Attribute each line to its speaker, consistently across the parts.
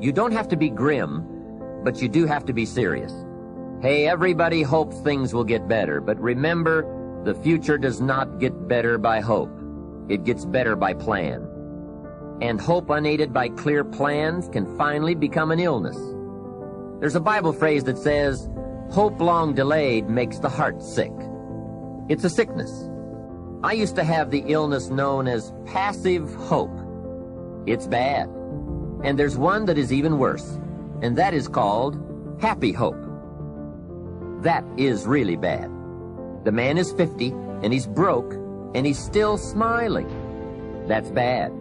Speaker 1: You don't have to be grim, but you do have to be serious. Hey, everybody hopes things will get better, but remember, the future does not get better by hope. It gets better by plan. And hope unaided by clear plans can finally become an illness. There's a Bible phrase that says, "Hope long delayed makes the heart sick." It's a sickness. I used to have the illness known as passive hope. It's bad. And there's one that is even worse, and that is called happy hope. That is really bad. The man is 50, and he's broke, and he's still smiling. That's bad.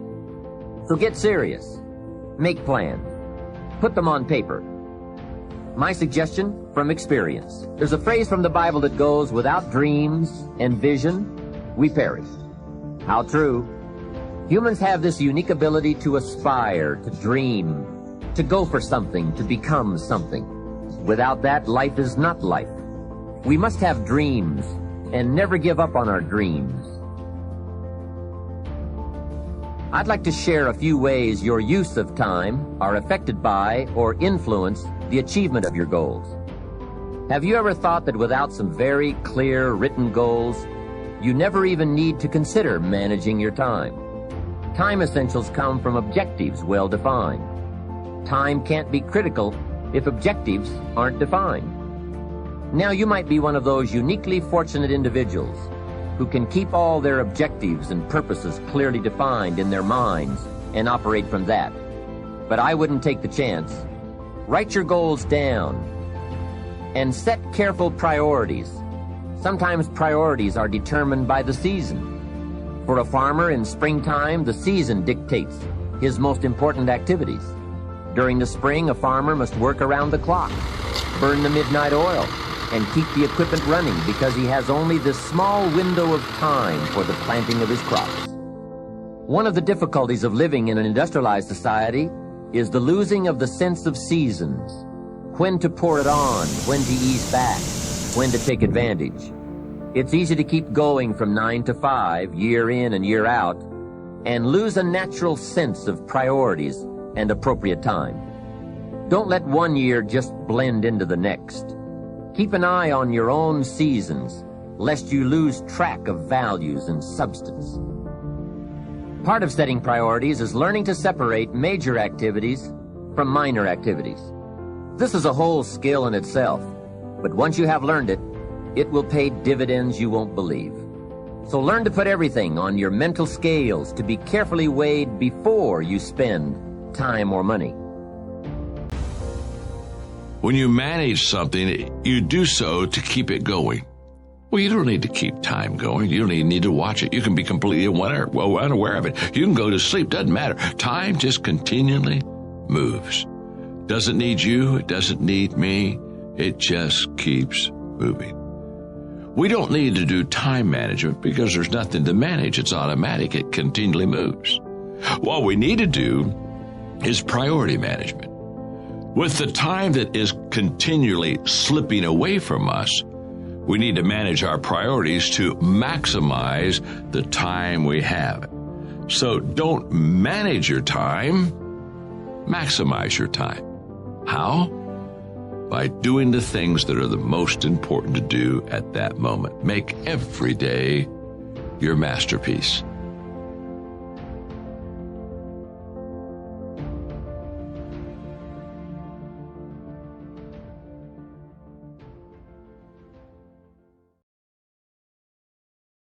Speaker 1: So get serious. Make plans. Put them on paper. My suggestion from experience. There's a phrase from the Bible that goes, "Without dreams and vision, we perish." How true. Humans have this unique ability to aspire, to dream, to go for something, to become something. Without that, life is not life. We must have dreams and never give up on our dreams. I'd like to share a few ways your use of time are affected by or influence the achievement of your goals. Have you ever thought that without some very clear written goals, you never even need to consider managing your time? Time essentials come from objectives well defined. Time can't be critical if objectives aren't defined. Now you might be one of those uniquely fortunate individuals who can keep all their objectives and purposes clearly defined in their minds and operate from that. But I wouldn't take the chance. Write your goals down and set careful priorities. Sometimes priorities are determined by the season. For a farmer in springtime, the season dictates his most important activities. During the spring, a farmer must work around the clock, burn the midnight oil, and keep the equipment running because he has only this small window of time for the planting of his crops. One of the difficulties of living in an industrialized society is the losing of the sense of seasons. When to pour it on, when to ease back, when to take advantage. It's easy to keep going from 9 to 5, year in and year out, and lose a natural sense of priorities and appropriate time. Don't let one year just blend into the next. Keep an eye on your own seasons, lest you lose track of values and substance. Part of setting priorities is learning to separate major activities from minor activities. This is a whole skill in itself, but once you have learned it, it will pay dividends you won't believe. So learn to put everything on your mental scales to be carefully weighed before you spend time or money.
Speaker 2: When you manage something, you do so to keep it going. Well, you don't need to keep time going. You don't even need to watch it. You can be completely unaware of it. You can go to sleep. Doesn't matter. Time just continually moves. Doesn't need you. It doesn't need me. It just keeps moving. We don't need to do time management because there's nothing to manage. It's automatic. It continually moves. What we need to do is priority management. With the time that is continually slipping away from us, we need to manage our priorities to maximize the time we have. So don't manage your time, maximize your time. How? By doing the things that are the most important to do at that moment. Make every day your masterpiece.